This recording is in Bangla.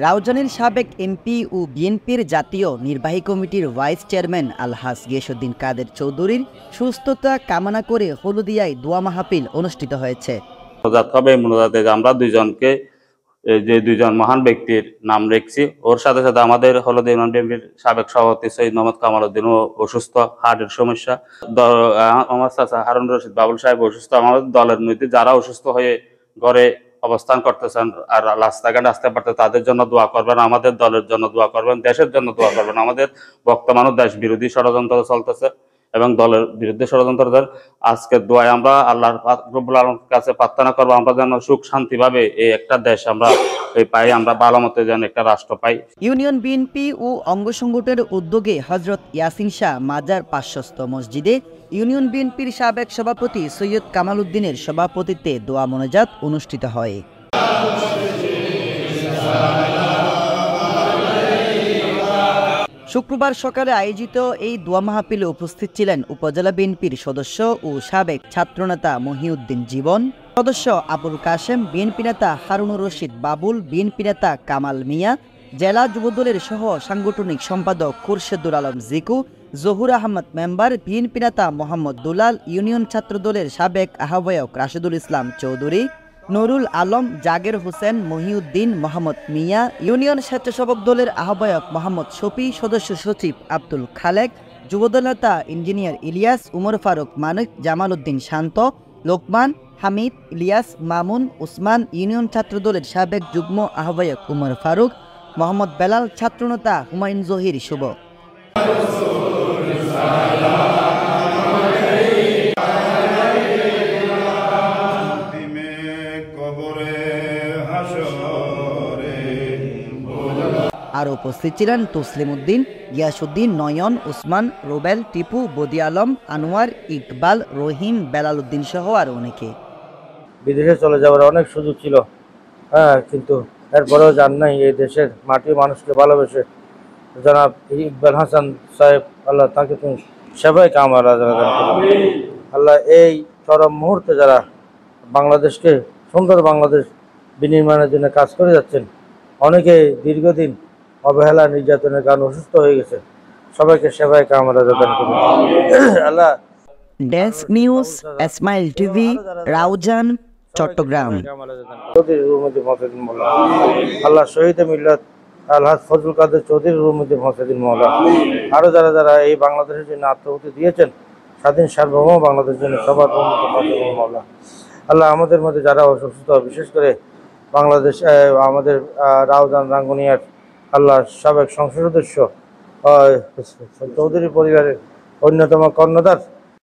রাউজানের সাবেক এমপি ও বিএনপির জাতীয় নির্বাহী কমিটির ভাইস চেয়ারম্যান আলহাজ গিয়াসউদ্দিন কাদের চৌধুরীর সুস্থতা কামনা করে হলদিয়ায় দোয়া মাহফিল অনুষ্ঠিত হয়েছে। আমরা দুইজনকে যে দুইজন মহান ব্যক্তির নাম রেখেছি। ওর সাথে সাথে আমাদের হলদিয়া ইউনিয়ন বিএনপির সাবেক সভাপতি সৈয়দ মোহাম্মদ কামাল উদ্দিন অসুস্থ, হার্টের সমস্যা। আমার চাচা হারুন রশিদ বাবুল সাহেব অসুস্থ। আমাদের দলের মধ্যে যারা অসুস্থ হয়ে ঘরে অবস্থান করতেছেন আর রাস্তাঘাটে আসতে পারতে, তাদের জন্য দোয়া করবেন, আমাদের দলের জন্য দোয়া করবেন, দেশের জন্য দোয়া করবেন। আমাদের বর্তমানে দেশ বিরোধী ষড়যন্ত্র চলতেছে এবং দলের বিরুদ্ধে ষড়যন্ত্রদের আজকের দোয়ায় আমরা আল্লাহ রব্বুল আলামিনের কাছে প্রার্থনা করবো আমরা যেন সুখ শান্তি ভাবে এই একটা দেশ আমরা পাই, আমরা ভালো মতো যেন একটা রাষ্ট্র পাই। ইউনিয়ন বিএনপি ও অঙ্গ সংগঠনের উদ্যোগে হযরত ইয়াসিন শাহ মাজার পার্শ্বস্থ মসজিদে ইউনিয়ন বিএনপির সাবেক সভাপতি সৈয়দ কামাল উদ্দিনের সভাপতিত্বে দোয়া মোনাজাত অনুষ্ঠিত হয়। শুক্রবার সকালে আয়োজিত এই দোয়া মাহফিলে উপস্থিত ছিলেন উপজেলা বিএনপির সদস্য ও সাবেক ছাত্রনেতা মহিউদ্দিন জীবন, সদস্য আবুল কাশেম, বিএনপি নেতা হারুনুর রশিদ বাবুল, বিএনপি নেতা কামাল মিয়া, জেলা যুবদলের সহ সাংগঠনিক সম্পাদক খুরশেদুল আলম জিকু, জহুর আহমদ মেম্বার, বিএনপি নেতা মোহাম্মদ দুলাল, ইউনিয়ন ছাত্রদলের সাবেক আহ্বায়ক রাশেদুল ইসলাম চৌধুরী, নুরুল আলম, জাগের হোসেন, মহিউদ্দিন, মোহাম্মদ মিয়া, ইউনিয়ন স্বেচ্ছাসেবক দলের আহ্বায়ক মোহাম্মদ শফি, সদস্য সচিব আব্দুল খালেক, যুবদল নেতা ইঞ্জিনিয়ার ইলিয়াস, উমর ফারুক মানিক, জামাল উদ্দিন শান্ত, লোকমান, হামিদ, ইলিয়াস, মামুন, উসমান, ইউনিয়ন ছাত্রদলের সাবেক যুগ্ম আহ্বায়ক উমর ফারুক, মোহাম্মদ বেলাল, ছাত্রনেতা হুমায়ুন জহির শুভ। আর উপস্থিত ছিলেন তসলিম উদ্দিন, গিয়াসউদ্দিন, নয়ন, উসমান, রুবেল, টিপু, বদি আলম, আনোয়ার, ইকবাল, রহিম, বেলাল উদ্দিন সহ আরো অনেকে। বিদেশে চলে যাওয়ার অনেক সুযোগ ছিল, কিন্তু এরপরেও যান নাই। এই দেশের মাটি মানুষকে ভালোবেসে জনাব ইকবাল হাসান সাহেব, আল্লাহ তাকে তুমি সেবাই কামাল আল্লাহ। এই চরম মুহূর্তে যারা বাংলাদেশকে সুন্দর বাংলাদেশ বিনির্মাণের জন্য কাজ করে যাচ্ছেন, অনেকে দীর্ঘদিন অবহেলা নির্যাতনের কারণে অসুস্থ হয়ে গেছে, সবাইকে সেবায় কামনা দান করুন Allah. Desk news, smile TV, Raozan, Chattogram. Allah Shahid Millat Alhaj Fazlul কাদের চৌধুরী রুমুদ্দি মহসিন মওলা, আরো যারা যারা এই বাংলাদেশের জন্য আত্মহুতি দিয়েছেন, স্বাধীন সার্বভৌম বাংলাদেশের জন্য সবার মওলা। আল্লাহ আমাদের মধ্যে যারা অসুস্থ, বিশেষ করে বাংলাদেশ আমাদের রাউজান রাঙ্গুনিয়ার আল্লাহ সাবেক সংসদ সদস্য চৌধুরী পরিবারের অন্যতম কর্ণধার